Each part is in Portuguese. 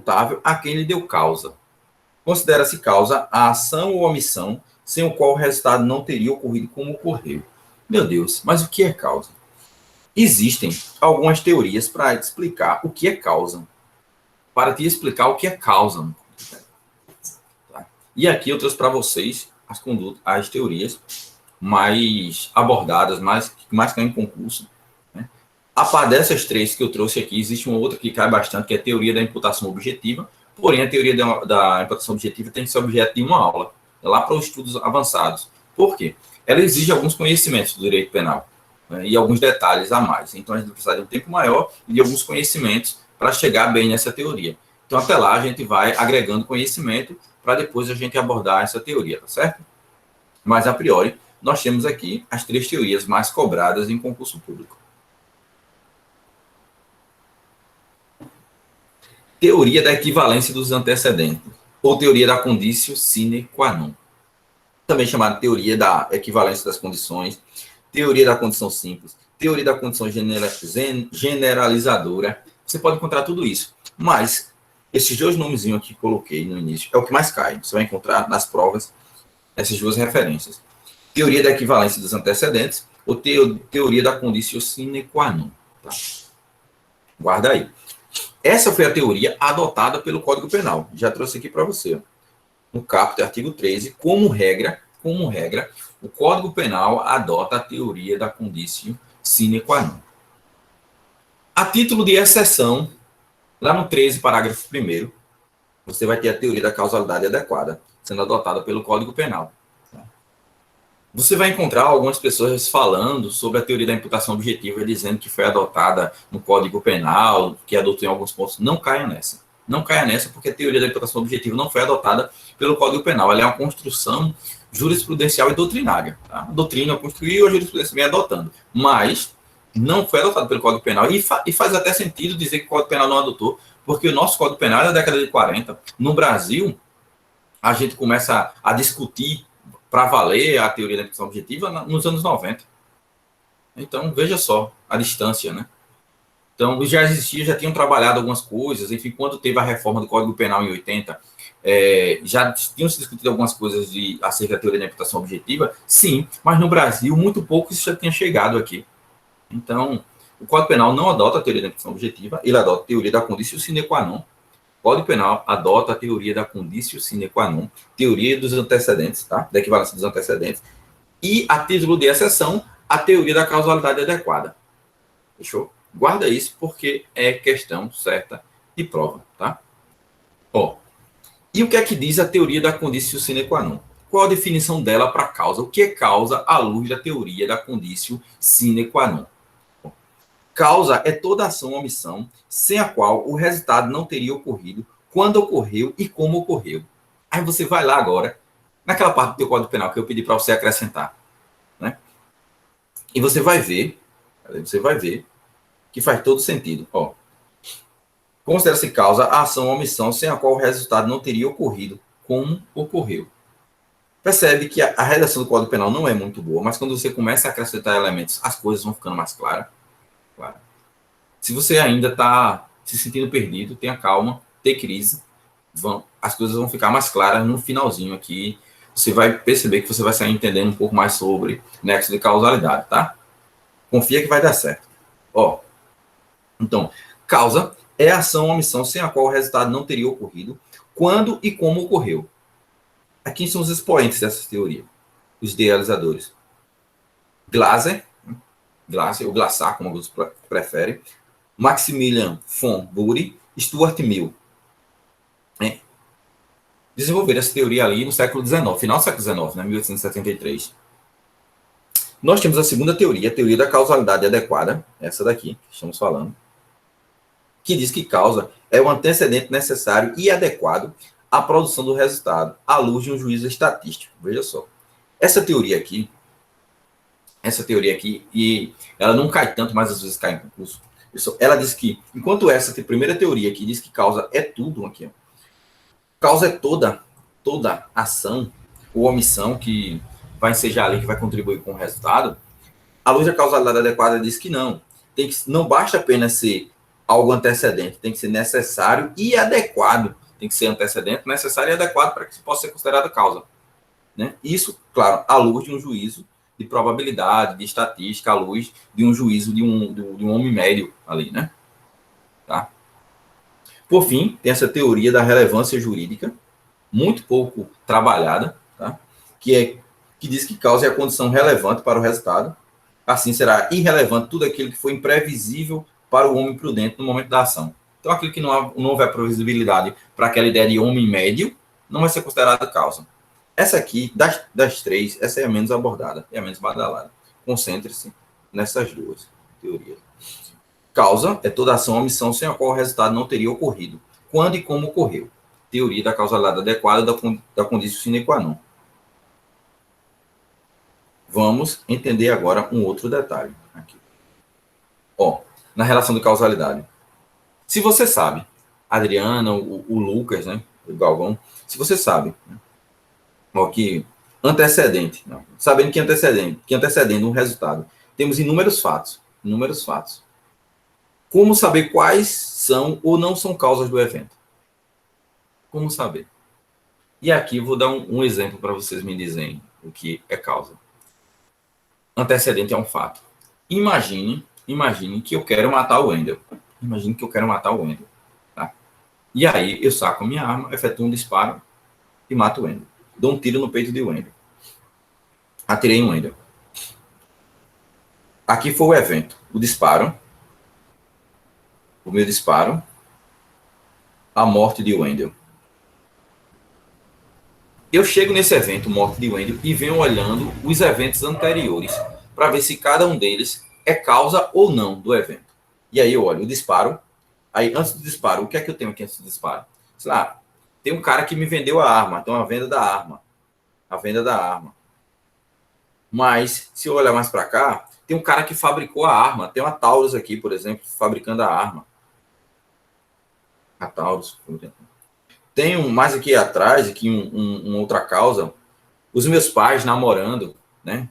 imputável a quem lhe deu causa. Considera-se causa a ação ou omissão sem o qual o resultado não teria ocorrido como ocorreu. Meu Deus, mas o que é causa? Existem algumas teorias para explicar o que é causa. Para te explicar o que é causa. Tá? E aqui eu trouxe para vocês as teorias mais abordadas, mais caem em concurso. Né? A par dessas três que eu trouxe aqui, existe uma outra que cai bastante, que é a teoria da imputação objetiva. Porém, a teoria da imputação objetiva tem que ser objeto de uma aula, lá para os estudos avançados. Por quê? Ela exige alguns conhecimentos do direito penal, né, e alguns detalhes a mais. Então, a gente precisa de um tempo maior e de alguns conhecimentos para chegar bem nessa teoria. Então, até lá, a gente vai agregando conhecimento para depois a gente abordar essa teoria, tá certo? Mas, a priori, nós temos aqui as três teorias mais cobradas em concurso público. Teoria da equivalência dos antecedentes, ou teoria da conditio sine qua non. Também chamada teoria da equivalência das condições, teoria da condição simples, teoria da condição generalizadora. Você pode encontrar tudo isso. Mas, esses dois nomezinhos aqui que coloquei no início, é o que mais cai. Você vai encontrar nas provas essas duas referências. Teoria da equivalência dos antecedentes, ou teoria da conditio sine qua non. Tá? Guarda aí. Essa foi a teoria adotada pelo Código Penal. Já trouxe aqui para você. No caput, artigo 13, como regra, o Código Penal adota a teoria da conditio sine qua non. A título de exceção, lá no 13, parágrafo 1º, você vai ter a teoria da causalidade adequada, sendo adotada pelo Código Penal. Você vai encontrar algumas pessoas falando sobre a teoria da imputação objetiva, dizendo que foi adotada no Código Penal, que adotou em alguns pontos. Não caia nessa. Não caia nessa, porque a teoria da imputação objetiva não foi adotada pelo Código Penal. Ela é uma construção jurisprudencial e doutrinária. Tá? A doutrina construiu, a jurisprudência vem adotando. Mas não foi adotada pelo Código Penal. E faz até sentido dizer que o Código Penal não adotou, porque o nosso Código Penal é da década de 40. No Brasil, a gente começa a discutir para valer a teoria da imputação objetiva nos anos 90. Então, veja só a distância, né? Então, já existia, já tinham trabalhado algumas coisas, enfim, quando teve a reforma do Código Penal em 80, já tinham se discutido algumas coisas acerca da teoria da imputação objetiva, sim, mas no Brasil, muito pouco isso já tinha chegado aqui. Então, o Código Penal não adota a teoria da imputação objetiva, ele adota a teoria da conditio sine qua non. O Código Penal adota a teoria da conditio sine qua non, teoria dos antecedentes, tá? Da equivalência dos antecedentes, e, a título de exceção, a teoria da causalidade adequada. Fechou? Guarda isso, porque é questão certa de prova, tá? Ó, e o que é que diz a teoria da conditio sine qua non? Qual a definição dela para causa? O que é causa à luz da teoria da conditio sine qua non? Causa é toda ação ou omissão sem a qual o resultado não teria ocorrido, quando ocorreu e como ocorreu. Aí você vai lá agora, naquela parte do teu Código Penal que eu pedi para você acrescentar, né? E você vai ver que faz todo sentido. Ó, considera-se causa a ação ou omissão sem a qual o resultado não teria ocorrido, como ocorreu. Percebe que a redação do Código Penal não é muito boa, mas quando você começa a acrescentar elementos, as coisas vão ficando mais claras. Claro. Se você ainda está se sentindo perdido, tenha calma, tenha crise, as coisas vão ficar mais claras no finalzinho aqui. Você vai perceber que você vai sair entendendo um pouco mais sobre nexo de causalidade, tá? Confia que vai dar certo. Ó, então, causa é a ação ou omissão sem a qual o resultado não teria ocorrido, quando e como ocorreu. Aqui são os expoentes dessa teoria, os idealizadores. Glaser, ou Glassar, como alguns preferem, Maximilian von Bury, Stuart Mill. Desenvolveram essa teoria ali no século XIX, final do século XIX, né, 1873. Nós temos a segunda teoria, a teoria da causalidade adequada, essa daqui que estamos falando, que diz que causa é o antecedente necessário e adequado à produção do resultado, à luz de um juízo estatístico. Veja só. Essa teoria aqui, e ela não cai tanto, mas às vezes cai em concurso. Ela diz que, enquanto essa primeira teoria aqui diz que causa é tudo aqui, ó, causa é toda ação ou omissão que vai ensejar ali, que vai contribuir com o resultado, a luz da causalidade adequada diz que não. Não basta apenas ser algo antecedente tem que ser necessário e adequado. Tem que ser antecedente, necessário e adequado para que isso possa ser considerado causa. Né? Isso, claro, à luz de um juízo de probabilidade, de estatística, à luz de um juízo de um homem médio ali, né? Tá? Por fim, tem essa teoria da relevância jurídica, muito pouco trabalhada, tá? que diz que causa é a condição relevante para o resultado. Assim, será irrelevante tudo aquilo que foi imprevisível para o homem prudente no momento da ação. Então, aquilo que não houver previsibilidade para aquela ideia de homem médio, não vai ser considerado causa. Essa aqui, das três, essa é a menos abordada, é a menos badalada. Concentre-se nessas duas teorias. Causa é toda ação ou omissão sem a qual o resultado não teria ocorrido, quando e como ocorreu. Teoria da causalidade adequada da condição sine qua non. Vamos entender agora um outro detalhe aqui. Ó, na relação de causalidade. Se você sabe, Adriana, o Lucas, né, o Galvão, se você sabe, né, ó, que antecedente, não, sabendo que antecedendo um resultado, temos inúmeros fatos. Como saber quais são ou não são causas do evento? Como saber? E aqui eu vou dar um exemplo para vocês me dizerem o que é causa. Antecedente é um fato. Imagine que eu quero matar o Wendel. Tá? E aí eu saco a minha arma, efetuo um disparo e mato o Wendel. Dou um tiro no peito de Wendel. Atirei em Wendel. Aqui foi o evento. O disparo. O meu disparo. A morte de Wendel. Eu chego nesse evento, morte de Wendel, e venho olhando os eventos anteriores para ver se cada um deles é causa ou não do evento. E aí eu olho o disparo. Aí, antes do disparo, o que é que eu tenho aqui antes do disparo? Sei lá, tem um cara que me vendeu a arma, então a venda da arma. Mas, se eu olhar mais para cá, tem um cara que fabricou a arma. Tem uma Taurus aqui, por exemplo, fabricando a arma. A Taurus, por exemplo. Tem mais aqui atrás, aqui uma outra causa. Os meus pais namorando, né?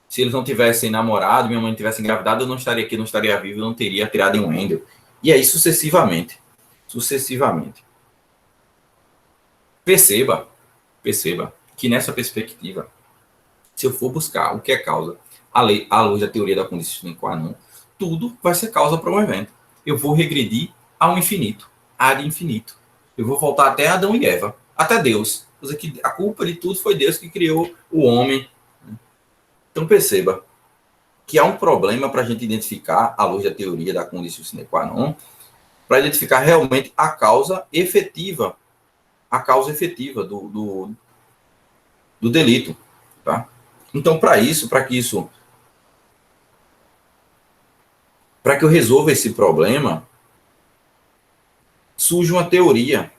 Se eles não tivessem namorado, minha mãe tivesse engravidado, eu não estaria aqui, não estaria vivo, eu não teria atirado em Wendel. E aí, sucessivamente. Perceba que nessa perspectiva, se eu for buscar o que é causa, à luz da teoria da condição sine qua non, tudo vai ser causa para um evento. Eu vou regredir ao infinito, ad infinito. Eu vou voltar até Adão e Eva, até Deus. A culpa de tudo foi Deus que criou o homem. Então perceba que há um problema para a gente identificar, à luz da teoria da condição sine qua non, para identificar realmente a causa efetiva do delito. Tá? Então, para que eu resolva esse problema, surge uma teoria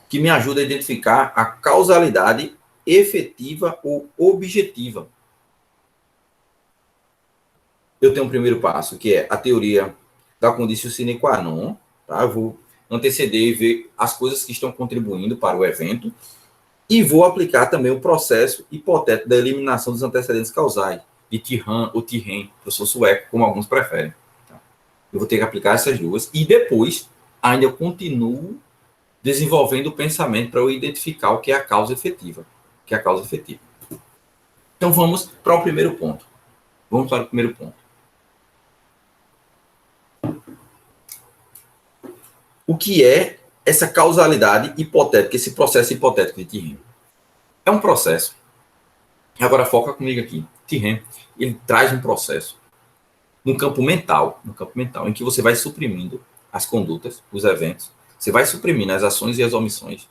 que me ajuda a identificar a causalidade efetiva ou objetiva. Eu tenho um primeiro passo, que é a teoria da condição sine qua non. Tá? Eu vou anteceder e ver as coisas que estão contribuindo para o evento e vou aplicar também o processo hipotético da eliminação dos antecedentes causais, de Tirran ou Tirren, professor sueco, como alguns preferem. Tá? Eu vou ter que aplicar essas duas e depois ainda eu continuo desenvolvendo o pensamento para eu identificar o que é a causa efetiva. Então vamos para o primeiro ponto. O que é essa causalidade hipotética, esse processo hipotético de Tirren? É um processo. Agora foca comigo aqui. Tirren, ele traz um processo no campo mental, em que você vai suprimindo as condutas, os eventos, você vai suprimindo as ações e as omissões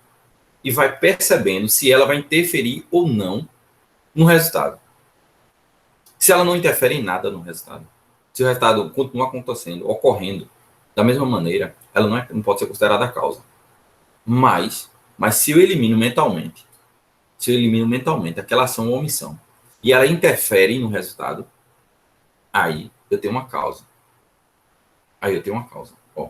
e vai percebendo se ela vai interferir ou não no resultado. Se ela não interfere em nada no resultado, se o resultado continua acontecendo, ocorrendo da mesma maneira, ela não pode ser considerada causa. Mas se eu elimino mentalmente aquela ação ou omissão e ela interfere no resultado, aí eu tenho uma causa. Ó.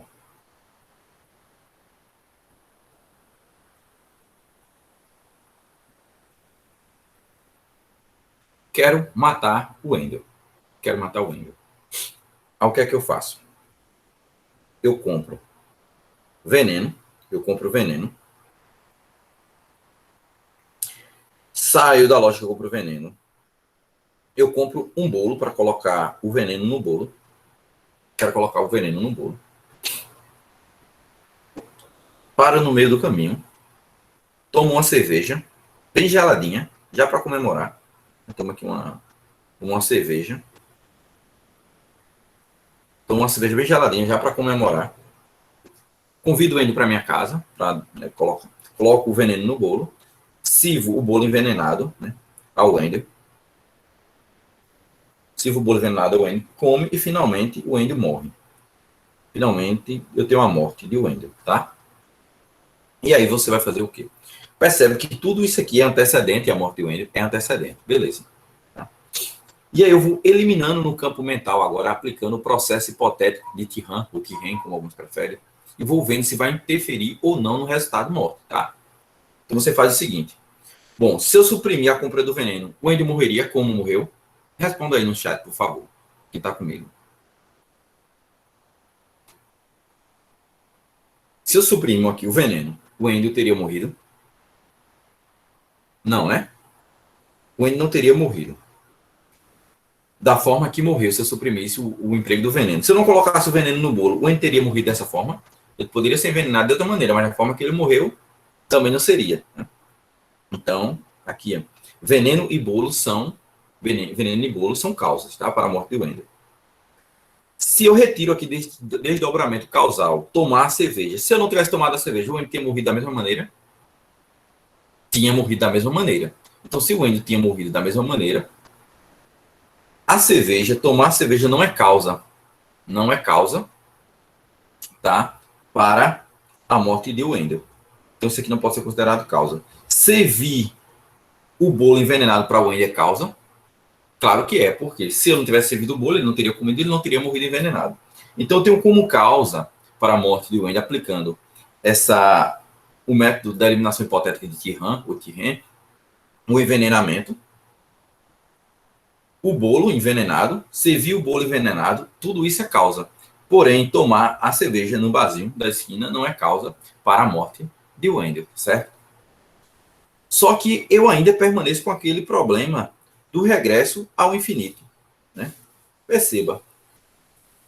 Quero matar o Wendel. Aí o que é que eu faço? eu compro veneno, saio da loja que eu compro veneno, eu compro um bolo para colocar o veneno no bolo, quero colocar o veneno no bolo, paro no meio do caminho, tomo uma cerveja, bem geladinha, já para comemorar, eu tomo aqui uma cerveja, tomo uma cerveja bem geladinha já para comemorar, convido ele para minha casa, coloco o veneno no bolo, sirvo o bolo envenenado, né, ao Wendel, sirvo o bolo envenenado ao Wendel, come e finalmente o Wendel morre. Finalmente eu tenho a morte de Wendel, tá? E aí você vai fazer o quê? Percebe que tudo isso aqui é antecedente, a morte de Wendel é antecedente, beleza. Tá? E aí eu vou eliminando no campo mental agora, aplicando o processo hipotético de Tiran, ou Tiren, como alguns preferem, e vou vendo se vai interferir ou não no resultado morte, tá? Então você faz o seguinte. Bom, se eu suprimir a compra do veneno, o Wendel morreria como morreu? Responda aí no chat, por favor, quem está comigo. Se eu suprimo aqui o veneno, o Wendel teria morrido? Não, né? O Wendel não teria morrido. Da forma que morreu, se eu suprimisse o emprego do veneno. Se eu não colocasse o veneno no bolo, o Wendel teria morrido dessa forma? Ele poderia ser envenenado de outra maneira, mas da forma que ele morreu, também não seria. Né? Então, aqui, ó, veneno e bolo são causas, tá? Para a morte do Wendel. Se eu retiro aqui desdobramento causal, tomar a cerveja, se eu não tivesse tomado a cerveja, o Wendel tinha morrido da mesma maneira? Tinha morrido da mesma maneira. Então, se o Wendel tinha morrido da mesma maneira, a cerveja, tomar a cerveja não é causa. Não é causa, tá? Para a morte de Wendel. Então, isso aqui não pode ser considerado causa. Servir o bolo envenenado para o Wendel é causa? Claro que é, porque se eu não tivesse servido o bolo, ele não teria comido, ele não teria morrido envenenado. Então, eu tenho como causa para a morte de Wendel, aplicando o método da eliminação hipotética de Tiran, ou Tiren, o envenenamento, o bolo envenenado, servir o bolo envenenado, tudo isso é causa. Porém, tomar a cerveja no barzinho da esquina não é causa para a morte de Wendel, certo? Só que eu ainda permaneço com aquele problema do regresso ao infinito, né? Perceba.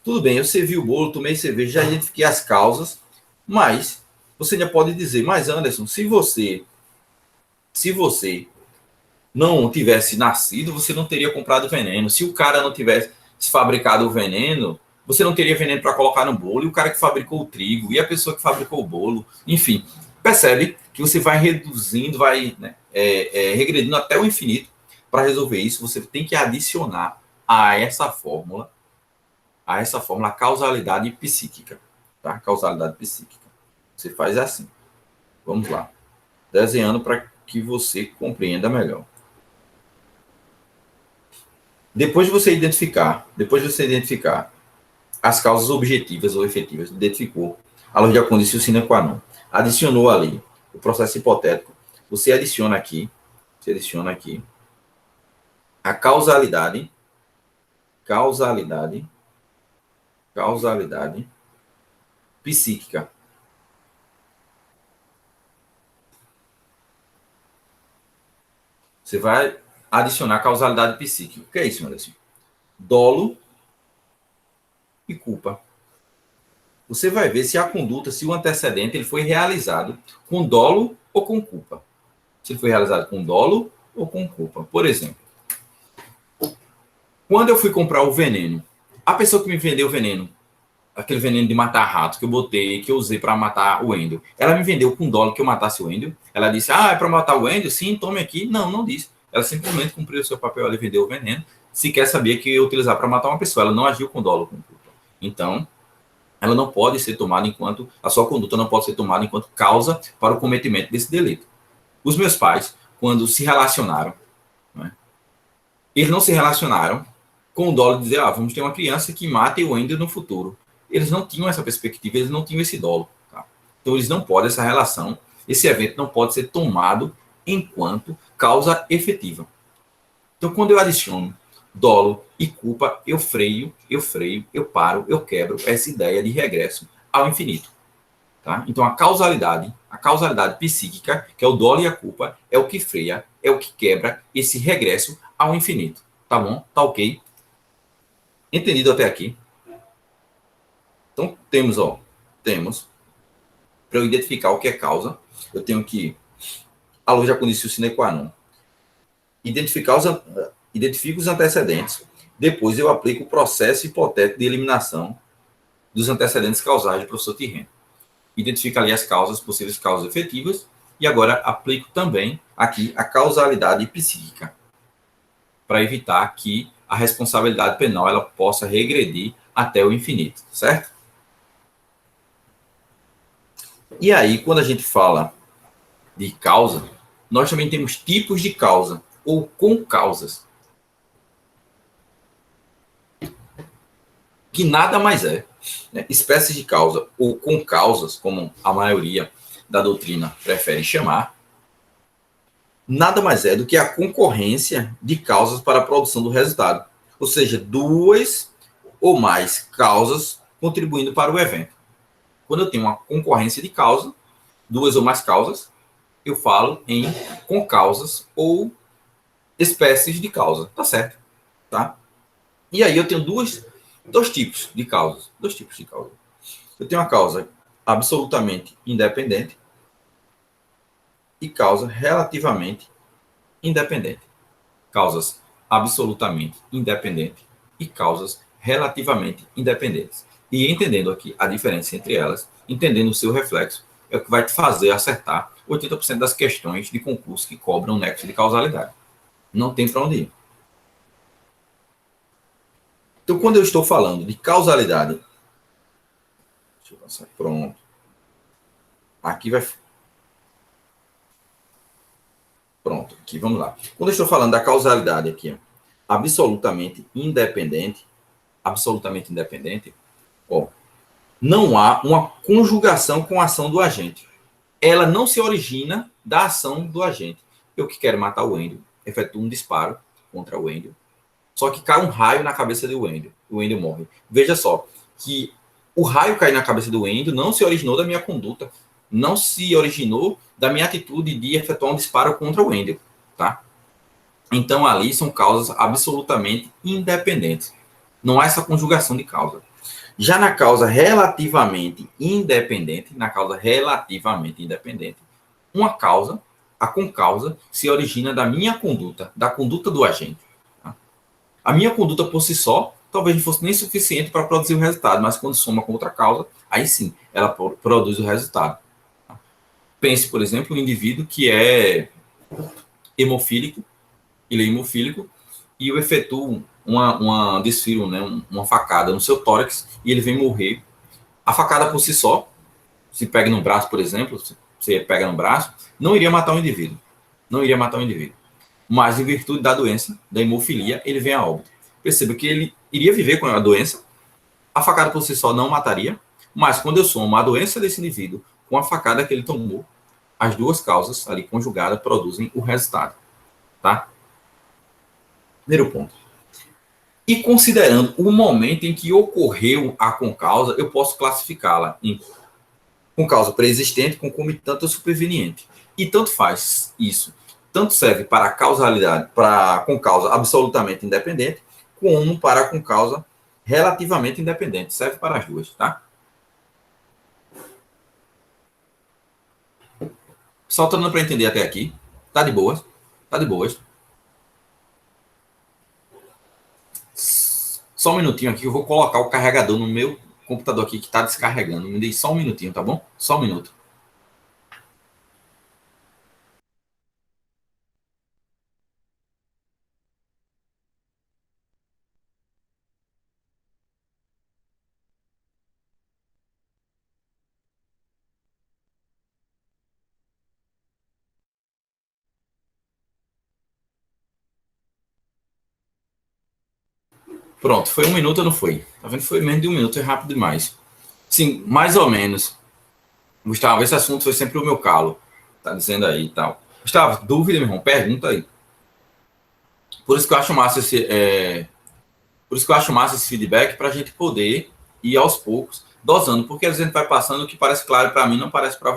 Tudo bem, eu servi o bolo, tomei cerveja, já identifiquei as causas, mas você ainda pode dizer, mas Anderson, se você não tivesse nascido, você não teria comprado veneno. Se o cara não tivesse fabricado o veneno, você não teria veneno para colocar no bolo. E o cara que fabricou o trigo, e a pessoa que fabricou o bolo. Enfim, percebe que você vai reduzindo, vai regredindo até o infinito. Para resolver isso, você tem que adicionar a essa fórmula a causalidade psíquica. Tá? Causalidade psíquica. Você faz assim. Vamos lá. Desenhando para que você compreenda melhor. Depois de você identificar as causas objetivas ou efetivas, identificou a lei da condição sine qua non, adicionou ali o processo hipotético, você adiciona aqui a causalidade psíquica. Você vai adicionar causalidade psíquica. O que é isso, meu Deus? Dolo e culpa. Você vai ver se a conduta, se o antecedente ele foi realizado com dolo ou com culpa. Se ele foi realizado com dolo ou com culpa. Por exemplo, quando eu fui comprar o veneno, a pessoa que me vendeu o veneno, aquele veneno de matar rato que eu botei, que eu usei para matar o Wendel, ela me vendeu com dolo que eu matasse o Wendel. Ela disse, é para matar o Wendel? Sim, tome aqui. Não, não disse. Ela simplesmente cumpriu o seu papel, ela vendeu o veneno, se quer saber que eu ia utilizar para matar uma pessoa. Ela não agiu com dolo, com culpa. Então, ela não pode ser tomada a sua conduta não pode ser tomada enquanto causa para o cometimento desse delito. Os meus pais, quando se relacionaram, né, eles não se relacionaram com o dolo de dizer, vamos ter uma criança que mate o Wendel no futuro. Eles não tinham essa perspectiva, eles não tinham esse dolo. Tá? Então, eles não podem, essa relação, esse evento não pode ser tomado enquanto causa efetiva. Então, quando eu adiciono dolo e culpa, eu freio, eu paro, eu quebro essa ideia de regresso ao infinito. Tá? Então, a causalidade psíquica, que é o dolo e a culpa, é o que freia, é o que quebra esse regresso ao infinito. Tá bom? Tá ok? Entendido até aqui? Então, temos, para eu identificar o que é causa, eu tenho que, a luz já conhece o sine qua non, identifico os antecedentes, depois eu aplico o processo hipotético de eliminação dos antecedentes causais do professor Tirreno. Identifico ali as causas, possíveis causas efetivas, e agora aplico também aqui a causalidade psíquica, para evitar que a responsabilidade penal ela possa regredir até o infinito, certo? E aí, quando a gente fala de causa, nós também temos tipos de causa, ou concausas, que nada mais é, né, espécies de causa ou concausas, como a maioria da doutrina prefere chamar, nada mais é do que a concorrência de causas para a produção do resultado. Ou seja, duas ou mais causas contribuindo para o evento. Quando eu tenho uma concorrência de causa, duas ou mais causas, eu falo em concausas ou espécies de causa. Tá certo? Tá? E aí eu tenho dois tipos de causas. Dois tipos de causa. Eu tenho uma causa absolutamente independente e causa relativamente independente. Causas absolutamente independentes e causas relativamente independentes. E entendendo aqui a diferença entre elas, entendendo o seu reflexo, é o que vai te fazer acertar 80% das questões de concurso que cobram nexo de causalidade. Não tem para onde ir. Então, quando eu estou falando de causalidade, deixa eu passar, pronto. Aqui vai. Pronto, aqui, vamos lá. Quando eu estou falando da causalidade aqui, ó, absolutamente independente, ó, não há uma conjugação com a ação do agente. Ela não se origina da ação do agente. Eu que quero matar o Wendel, efetuo um disparo contra o Wendel, só que cai um raio na cabeça do Wendel. O Wendel morre. Veja só, que o raio cair na cabeça do Wendel não se originou da minha conduta, não se originou da minha atitude de efetuar um disparo contra o Wendel, tá? Então, ali são causas absolutamente independentes. Não há essa conjugação de causa. Já na causa relativamente independente, uma causa, a concausa, se origina da minha conduta, da conduta do agente. Tá? A minha conduta por si só, talvez não fosse nem suficiente para produzir o resultado, mas quando soma com outra causa, aí sim, ela produz o resultado. Tá? Pense, por exemplo, um indivíduo que é hemofílico, ele é hemofílico, e eu efetuo uma desfiro, né, uma facada no seu tórax, e ele vem morrer. A facada por si só, se pega no braço, por exemplo, se você pega no braço, não iria matar o indivíduo. Não iria matar o indivíduo. Mas, em virtude da doença, da hemofilia, ele vem a óbito. Perceba que ele iria viver com a doença, a facada por si só não mataria, mas quando eu somo a doença desse indivíduo com a facada que ele tomou, as duas causas ali conjugadas produzem o resultado. Tá? Primeiro ponto. E considerando o momento em que ocorreu a concausa, eu posso classificá-la em concausa pré-existente, concomitante ou superveniente. E tanto faz isso. Tanto serve para a causalidade, para a concausa absolutamente independente, como para a concausa relativamente independente. Serve para as duas, tá? Só dando para entender até aqui. Tá de boas? Tá de boas. Só um minutinho aqui, eu vou colocar o carregador no meu computador aqui que está descarregando. Me dê só um minutinho, tá bom? Só um minuto. Pronto, foi um minuto ou não foi? Tá vendo? Foi menos de um minuto, é rápido demais. Sim, mais ou menos. Gustavo, esse assunto foi sempre o meu calo. Tá dizendo aí e tal. Gustavo, dúvida, meu irmão? Pergunta aí. Por isso que eu acho massa esse, por isso que eu acho massa esse feedback para a gente poder ir aos poucos dosando, porque às vezes a gente vai passando o que parece claro para mim não parece para você.